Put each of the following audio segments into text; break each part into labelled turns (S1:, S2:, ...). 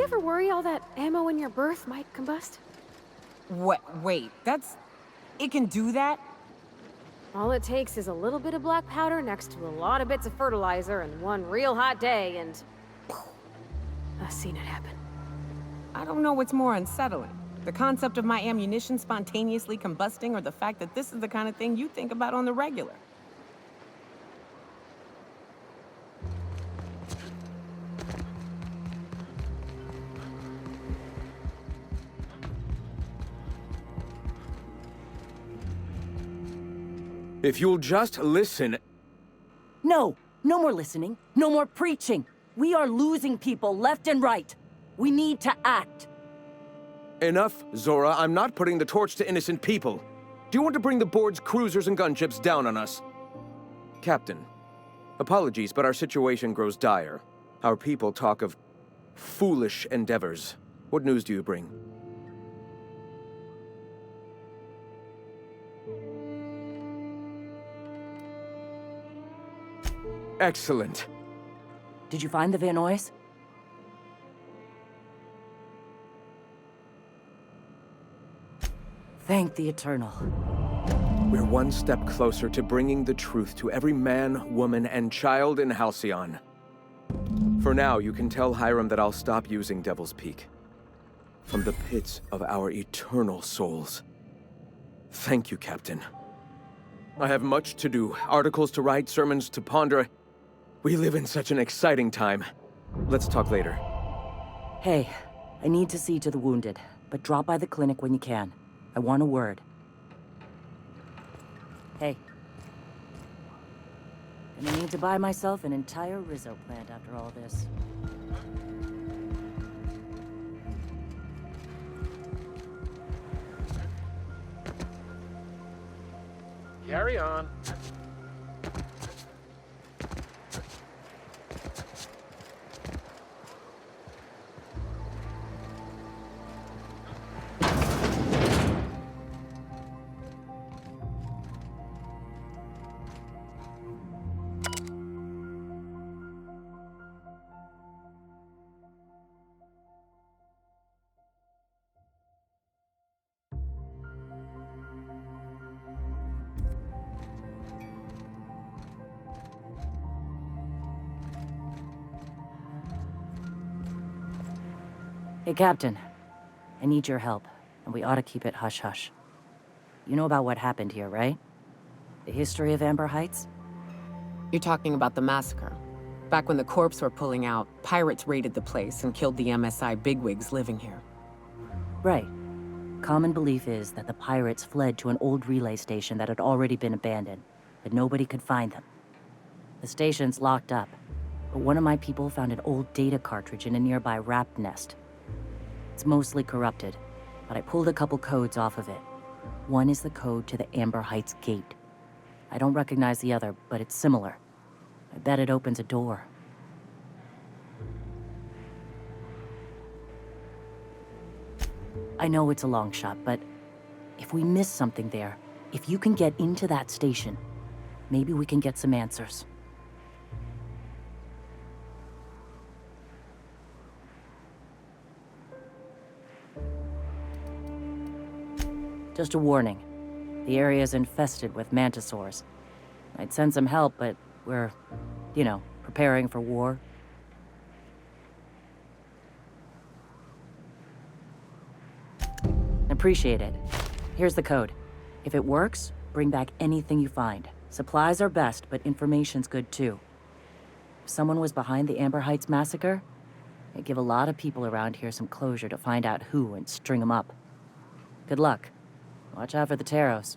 S1: You ever worry all that ammo in your berth might combust?
S2: What? Wait, it can do that?
S1: All it takes is a little bit of black powder next to a lot of bits of fertilizer and one real hot day, and I've seen it happen.
S2: I don't know what's more unsettling. The concept of my ammunition spontaneously combusting, or the fact that this is the kind of thing you think about on the regular.
S3: If you'll just listen...
S4: No! No more listening. No more preaching. We are losing people left and right. We need to act.
S3: Enough, Zora. I'm not putting the torch to innocent people. Do you want to bring the board's cruisers and gunships down on us? Captain, apologies, but our situation grows dire. Our people talk of foolish endeavors. What news do you bring? Excellent.
S4: Did you find the Vanoys? Thank the Eternal.
S3: We're one step closer to bringing the truth to every man, woman, and child in Halcyon. For now, you can tell Hiram that I'll stop using Devil's Peak. From the pits of our eternal souls. Thank you, Captain. I have much to do, articles to write, sermons to ponder. We live in such an exciting time. Let's talk later.
S4: Hey, I need to see to the wounded, but drop by the clinic when you can. I want a word. Hey. Gonna need to buy myself an entire Rizzo plant after all this.
S5: Carry on.
S4: Hey, Captain. I need your help, and we ought to keep it hush-hush. You know about what happened here, right? The history of Amber Heights?
S2: You're talking about the massacre. Back when the corps were pulling out, pirates raided the place and killed the MSI bigwigs living here.
S4: Right. Common belief is that the pirates fled to an old relay station that had already been abandoned, but nobody could find them. The station's locked up, but one of my people found an old data cartridge in a nearby rat nest. It's mostly corrupted, but I pulled a couple codes off of it. One is the code to the Amber Heights gate. I don't recognize the other, but it's similar. I bet it opens a door. I know it's a long shot, but if we miss something there, if you can get into that station, maybe we can get some answers. Just a warning. The area is infested with mantisaurs. I'd send some help, but we're, preparing for war. Appreciate it. Here's the code. If it works, bring back anything you find. Supplies are best, but information's good too. If someone was behind the Amber Heights massacre, it'd give a lot of people around here some closure to find out who and string them up. Good luck. Watch out for the Taros.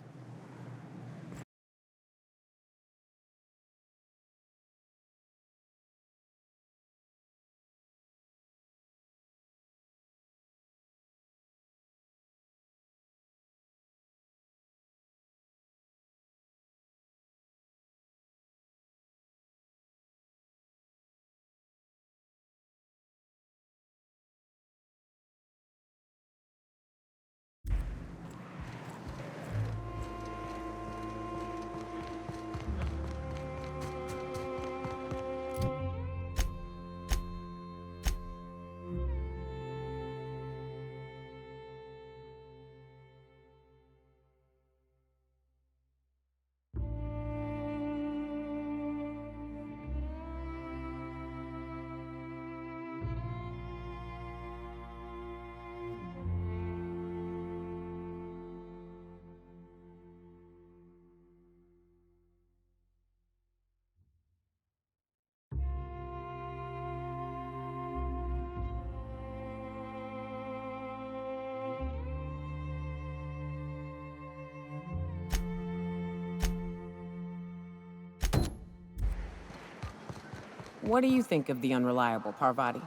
S2: What do you think of the Unreliable, Parvati?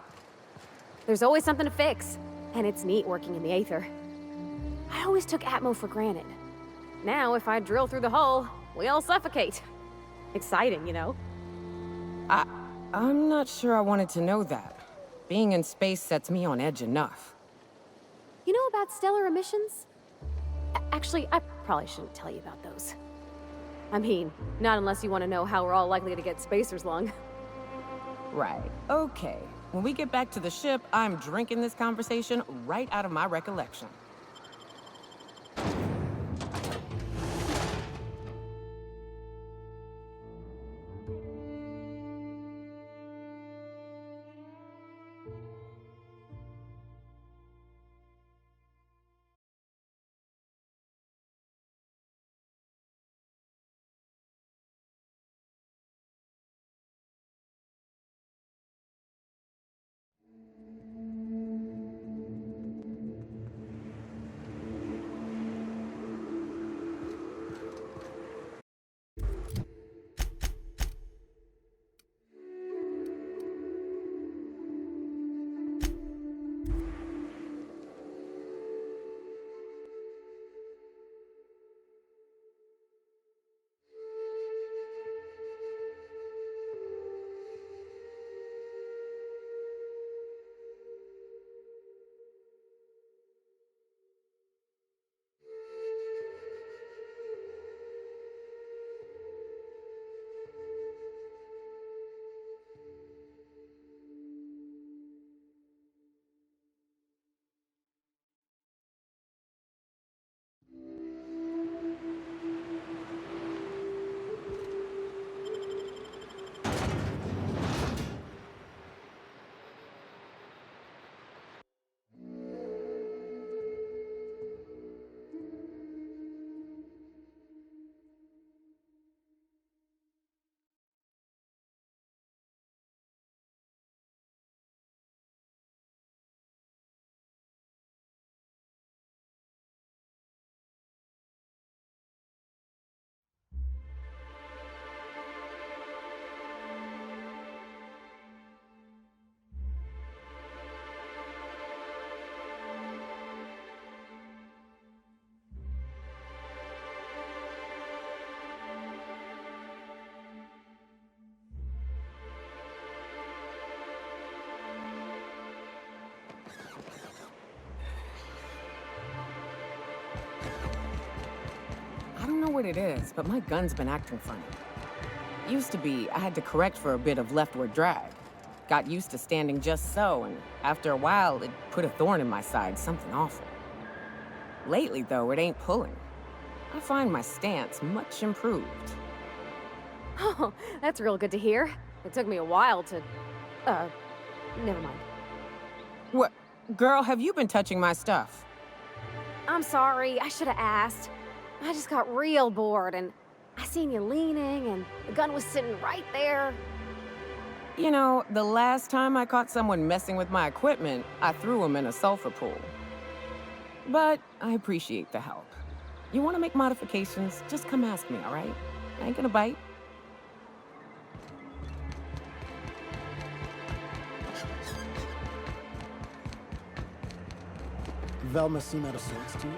S1: There's always something to fix, and it's neat working in the Aether. I always took Atmo for granted. Now, if I drill through the hull, we all suffocate. Exciting, you know?
S2: I'm not sure I wanted to know that. Being in space sets me on edge enough.
S1: You know about stellar emissions? Actually, I probably shouldn't tell you about those. I mean, not unless you want to know how we're all likely to get spacers lung.
S2: Right. Okay. When we get back to the ship, I'm drinking this conversation right out of my recollection. I don't know what it is, but my gun's been acting funny. Used to be, I had to correct for a bit of leftward drag. Got used to standing just so, and after a while, it put a thorn in my side, something awful. Lately, though, it ain't pulling. I find my stance much improved.
S1: Oh, that's real good to hear. It took me a while to... never mind.
S2: What? Girl, have you been touching my stuff?
S1: I'm sorry, I should have asked. I just got real bored, and I seen you leaning, and the gun was sitting right there.
S2: You know, the last time I caught someone messing with my equipment, I threw him in a sulfur pool. But I appreciate the help. You want to make modifications, just come ask me, all right? I ain't gonna bite.
S6: Velma seem out of sorts to you?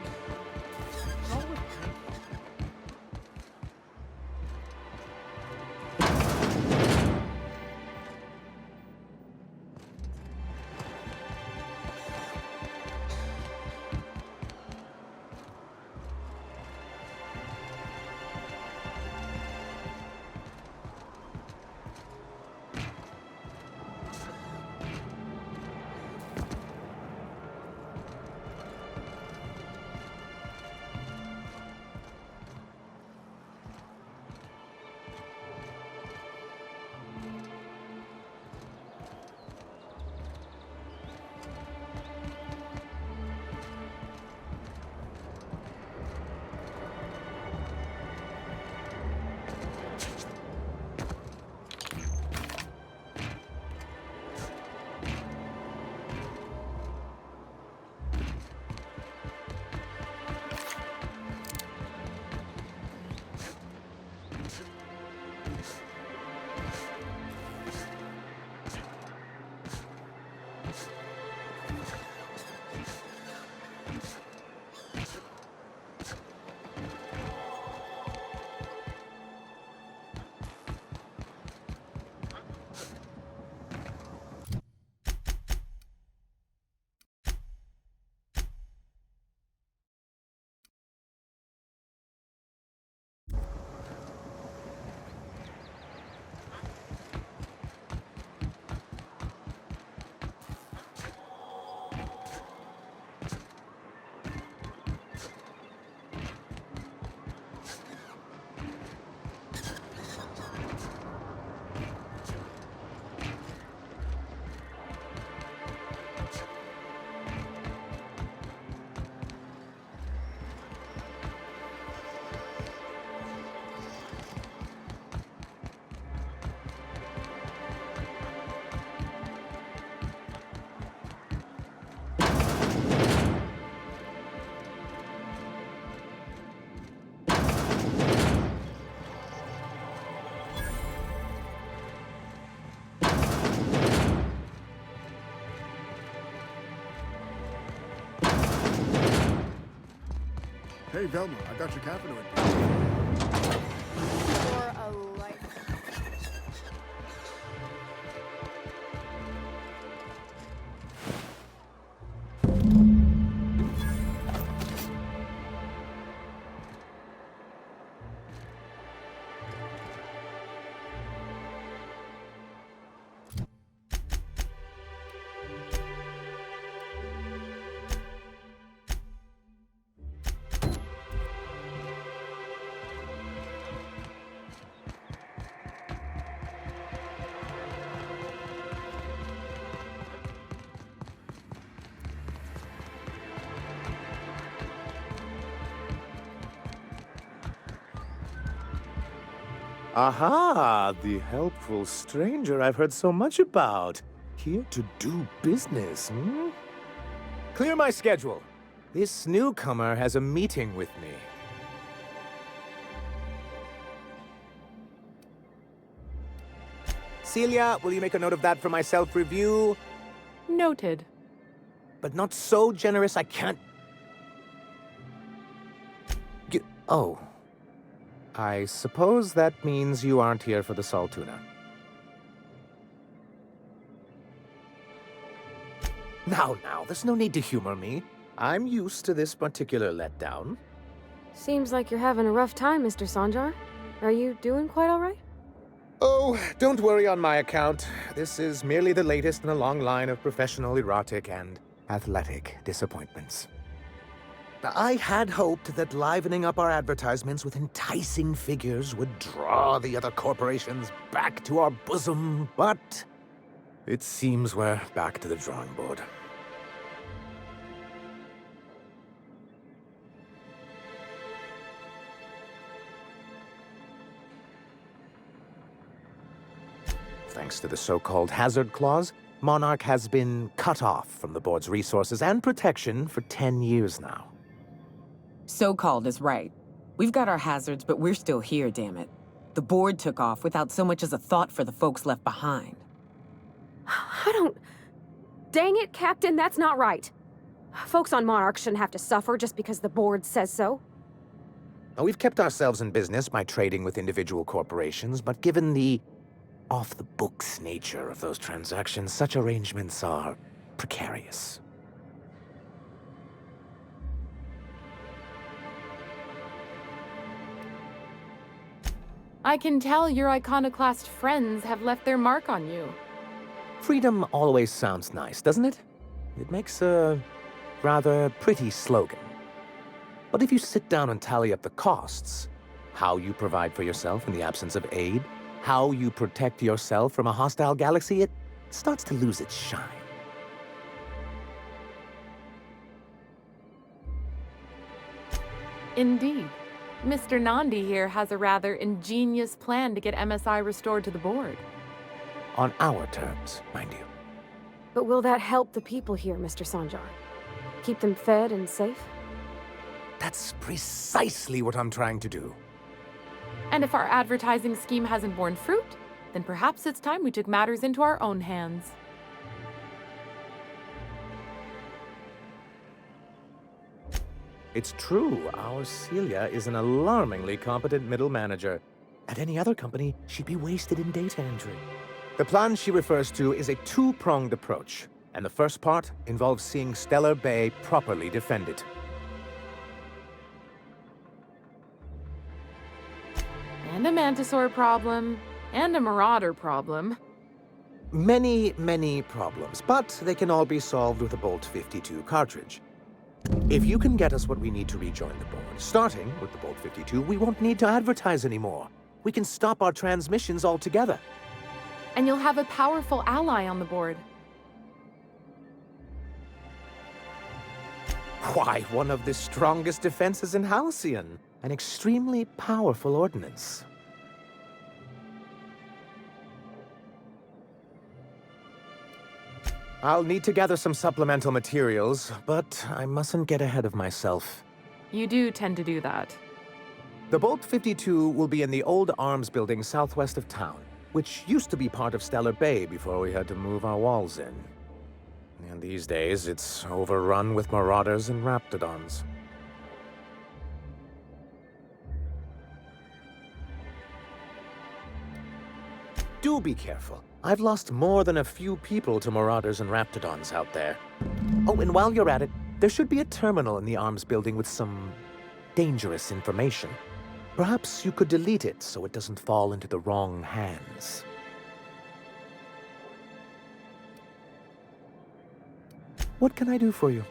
S7: Hey, Velma, I got your caffeinated.
S1: For a life.
S8: Aha, the helpful stranger I've heard so much about. Here to do business, hmm? Clear my schedule. This newcomer has a meeting with me. Celia, will you make a note of that for my self-review?
S9: Noted.
S8: But not so generous I can't... Oh. I suppose that means you aren't here for the Saltuna. Now, there's no need to humor me. I'm used to this particular letdown.
S1: Seems like you're having a rough time, Mr. Sanjar. Are you doing quite all right?
S8: Oh, don't worry on my account. This is merely the latest in a long line of professional erotic and athletic disappointments. I had hoped that livening up our advertisements with enticing figures would draw the other corporations back to our bosom, but it seems we're back to the drawing board. Thanks to the so-called hazard clause, Monarch has been cut off from the board's resources and protection for 10 years now.
S2: So-called is right. We've got our hazards, but we're still here, damn it. The board took off without so much as a thought for the folks left behind.
S1: I don't... Dang it, Captain, that's not right. Folks on Monarch shouldn't have to suffer just because the board says so.
S8: Now, we've kept ourselves in business by trading with individual corporations, but given the off-the-books nature of those transactions, such arrangements are precarious.
S9: I can tell your iconoclast friends have left their mark on you.
S8: Freedom always sounds nice, doesn't it? It makes a rather pretty slogan. But if you sit down and tally up the costs, how you provide for yourself in the absence of aid, how you protect yourself from a hostile galaxy, it starts to lose its shine.
S9: Indeed. Mr. Nandi here has a rather ingenious plan to get MSI restored to the board.
S8: On our terms, mind you.
S1: But will that help the people here, Mr. Sanjar? Keep them fed and safe?
S8: That's precisely what I'm trying to do.
S9: And if our advertising scheme hasn't borne fruit, then perhaps it's time we took matters into our own hands.
S8: It's true, our Celia is an alarmingly competent middle manager. At any other company, she'd be wasted in data entry. The plan she refers to is a two-pronged approach, and the first part involves seeing Stellar Bay properly defended.
S9: And a Mantisaur problem, and a Marauder problem.
S8: Many, many problems, but they can all be solved with a Bolt 52 cartridge. If you can get us what we need to rejoin the board, starting with the Bolt 52, we won't need to advertise anymore. We can stop our transmissions altogether.
S9: And you'll have a powerful ally on the board.
S8: Why, one of the strongest defenses in Halcyon. An extremely powerful ordnance. I'll need to gather some supplemental materials, but I mustn't get ahead of myself.
S9: You do tend to do that.
S8: The Bolt 52 will be in the old arms building southwest of town, which used to be part of Stellar Bay before we had to move our walls in. And these days, it's overrun with marauders and raptidons. do be careful. I've lost more than a few people to marauders and raptidons out there. Oh, and while you're at it, there should be a terminal in the arms building with some dangerous information. Perhaps you could delete it so it doesn't fall into the wrong hands. What can I do for you?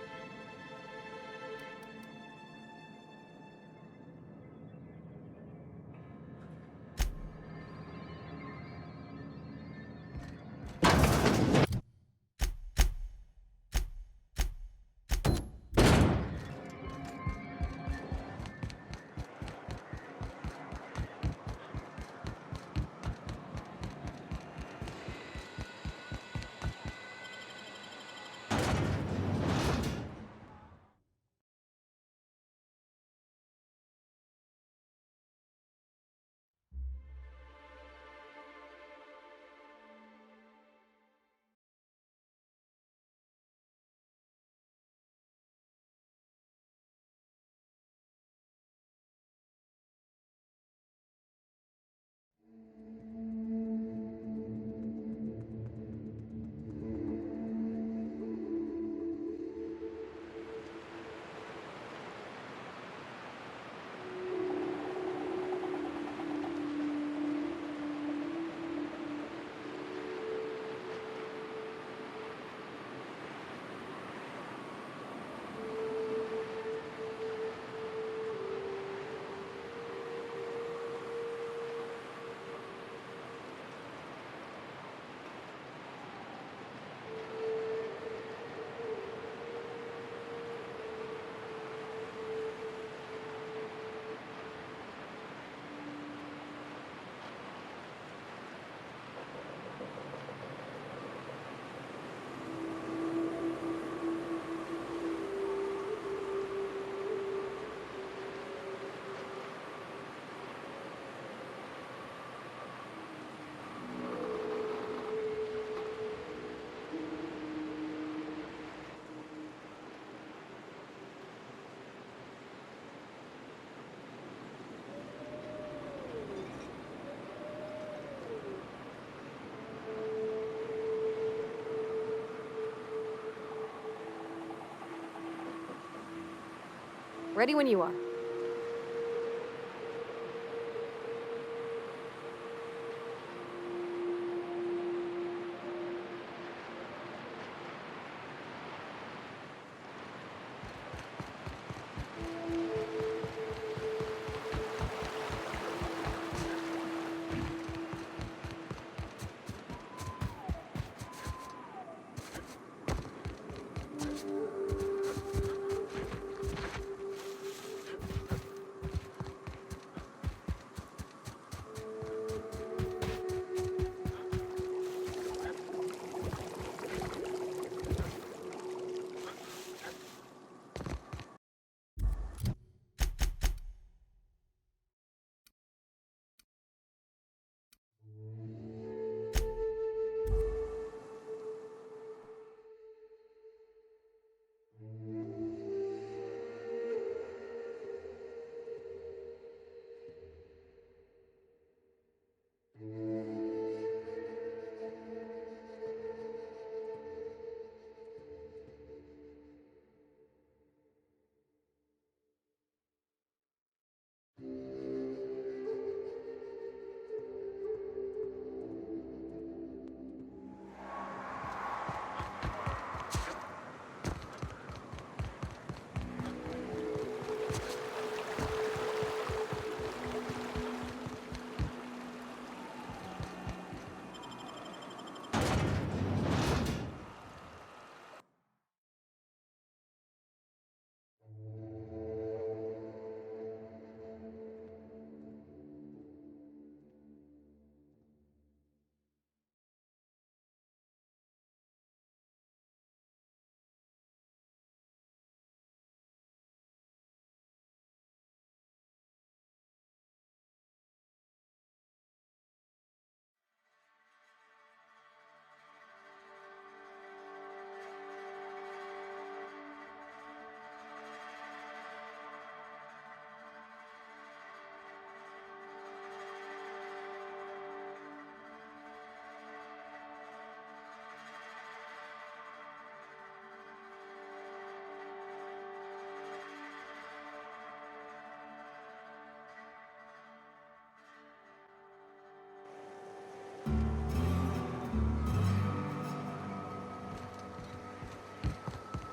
S1: Ready when you are.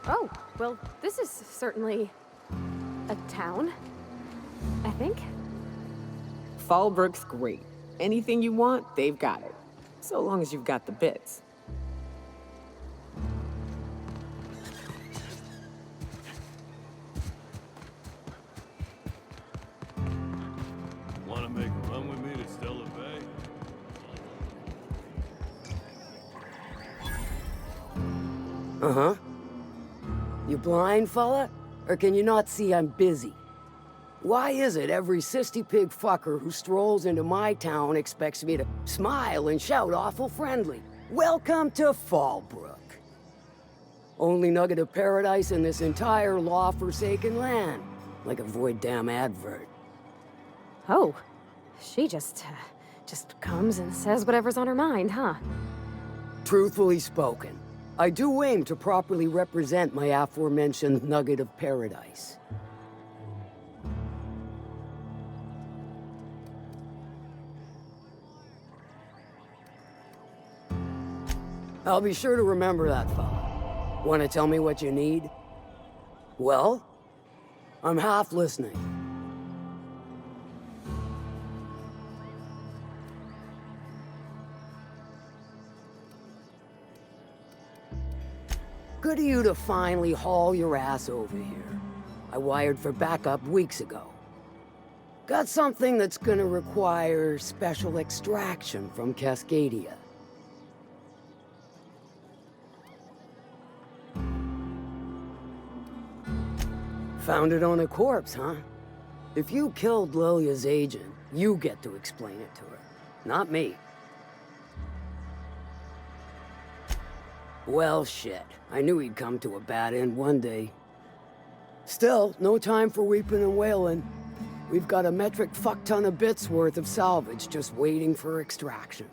S1: Oh, well, this is certainly a town, I think.
S2: Fallbrook's great. Anything you want, they've got it. So long as you've got the bits.
S7: Wanna make a run with me to Stella Bay?
S10: Uh-huh. You blind, fella? Or can you not see I'm busy? Why is it every sissy pig fucker who strolls into my town expects me to smile and shout awful friendly? Welcome to Fallbrook. Only nugget of paradise in this entire law-forsaken land. Like a void damn advert.
S1: Oh, she just comes and says whatever's on her mind, huh?
S10: Truthfully spoken, I do aim to properly represent my aforementioned nugget of paradise. I'll be sure to remember that, fella. Want to tell me what you need? Well, I'm half listening. Good of you to finally haul your ass over here. I wired for backup weeks ago. Got something that's gonna require special extraction from Cascadia. Found it on a corpse, huh? If you killed Lilia's agent, you get to explain it to her, not me. Well, shit. I knew he'd come to a bad end one day. Still, no time for weeping and wailing. We've got a metric fuck-ton of bits worth of salvage just waiting for extraction.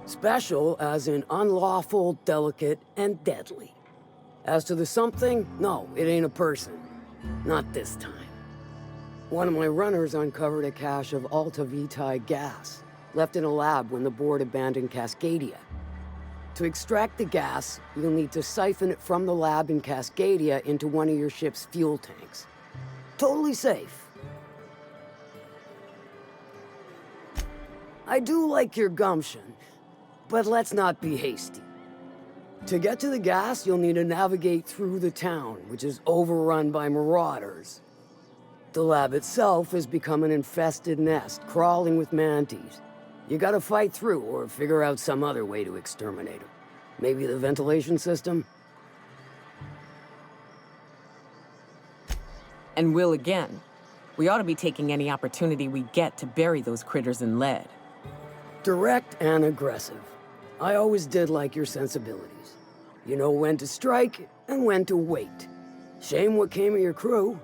S10: Special as in unlawful, delicate, and deadly. As to the something, no, it ain't a person. Not this time. One of my runners uncovered a cache of Alta Vitae gas, left in a lab when the board abandoned Cascadia. To extract the gas, you'll need to siphon it from the lab in Cascadia into one of your ship's fuel tanks. Totally safe. I do like your gumption, but let's not be hasty. To get to the gas, you'll need to navigate through the town, which is overrun by marauders. The lab itself has become an infested nest, crawling with mantis. You gotta fight through, or figure out some other way to exterminate them. Maybe the ventilation system?
S2: And will again. We ought to be taking any opportunity we get to bury those critters in lead.
S10: Direct and aggressive. I always did like your sensibilities. You know when to strike, and when to wait. Shame what came of your crew.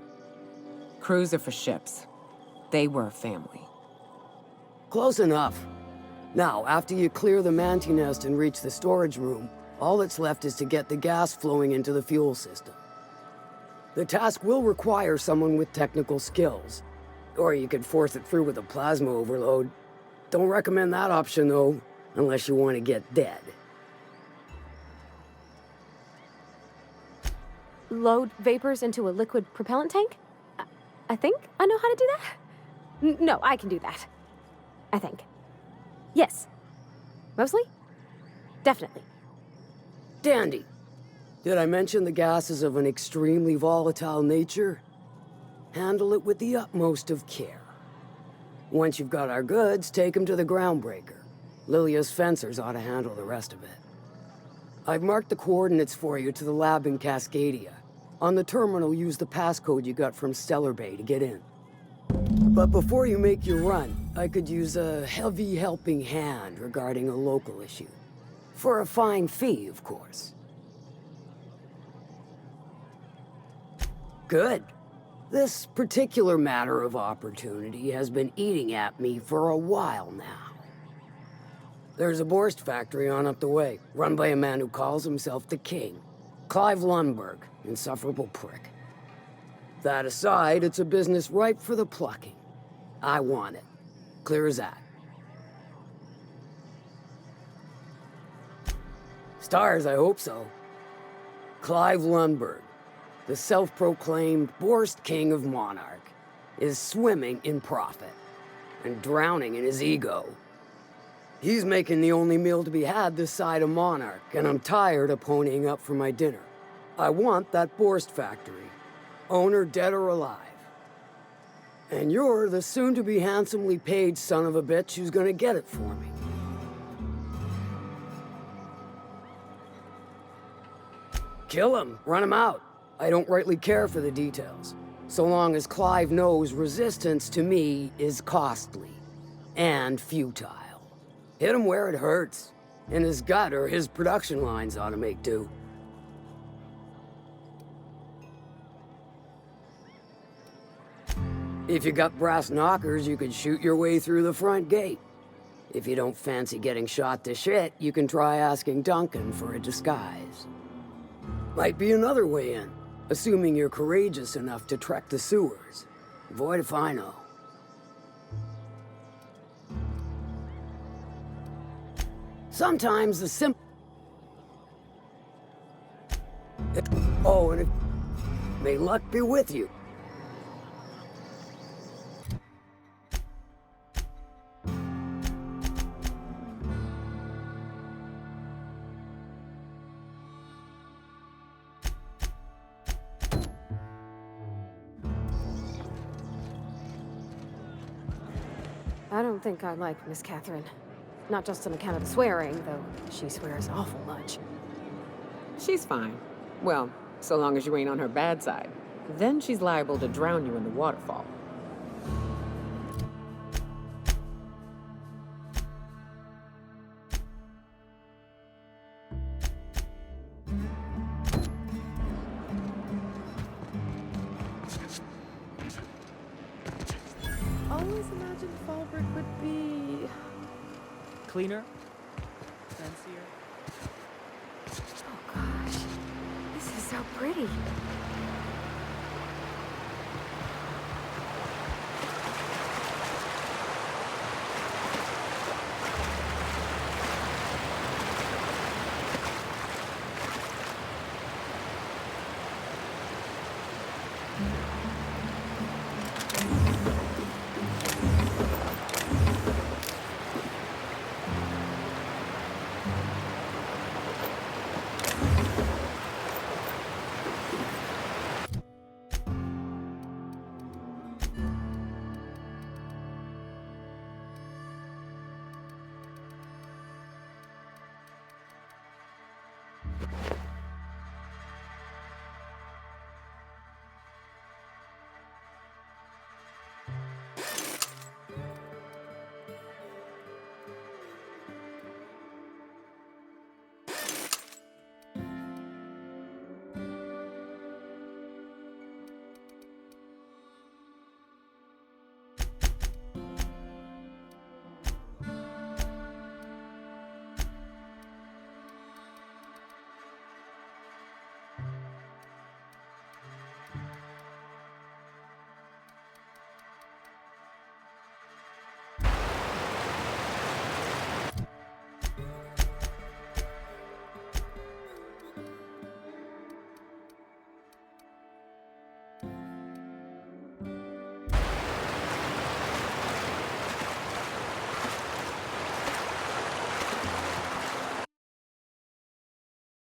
S2: Crews are for ships. They were a family.
S10: Close enough. Now, after you clear the manti nest and reach the storage room, all that's left is to get the gas flowing into the fuel system. The task will require someone with technical skills. Or you could force it through with a plasma overload. Don't recommend that option, though, unless you want to get dead.
S1: Load vapors into a liquid propellant tank? I think I know how to do that. No, I can do that. I think. Yes. Mostly? Definitely.
S10: Dandy. Did I mention the gas is of an extremely volatile nature? Handle it with the utmost of care. Once you've got our goods, take them to the groundbreaker. Lilia's fencers ought to handle the rest of it. I've marked the coordinates for you to the lab in Cascadia. On the terminal, use the passcode you got from Stellar Bay to get in. But before you make your run, I could use a heavy helping hand regarding a local issue. For a fine fee, of course. Good. This particular matter of opportunity has been eating at me for a while now. There's a Borst factory on up the way, run by a man who calls himself the King. Clive Lundberg, insufferable prick. That aside, it's a business ripe for the plucking. I want it. Clear as that. Stars, I hope so. Clive Lundberg, the self-proclaimed Borst King of Monarch, is swimming in profit and drowning in his ego. He's making the only meal to be had this side of Monarch, and I'm tired of ponying up for my dinner. I want that Borst factory, owner dead or alive. And you're the soon-to-be handsomely paid son of a bitch who's gonna get it for me. Kill him, run him out. I don't rightly care for the details, so long as Clive knows resistance to me is costly and futile. Hit him where it hurts, in his gut, or his production lines ought to make do. If you got brass knockers, you could shoot your way through the front gate. If you don't fancy getting shot to shit, you can try asking Duncan for a disguise. Might be another way in, assuming you're courageous enough to trek the sewers. Void if I know. Sometimes the simple... Oh, and may luck be with you.
S1: I don't think I like Miss Catherine. Not just on account of the swearing, though she swears awful much.
S2: She's fine. Well, so long as you ain't on her bad side. Then she's liable to drown you in the waterfall.
S9: Always imagined Fallbrook would be...
S6: Cleaner? Fancier?
S1: Oh gosh, this is so pretty.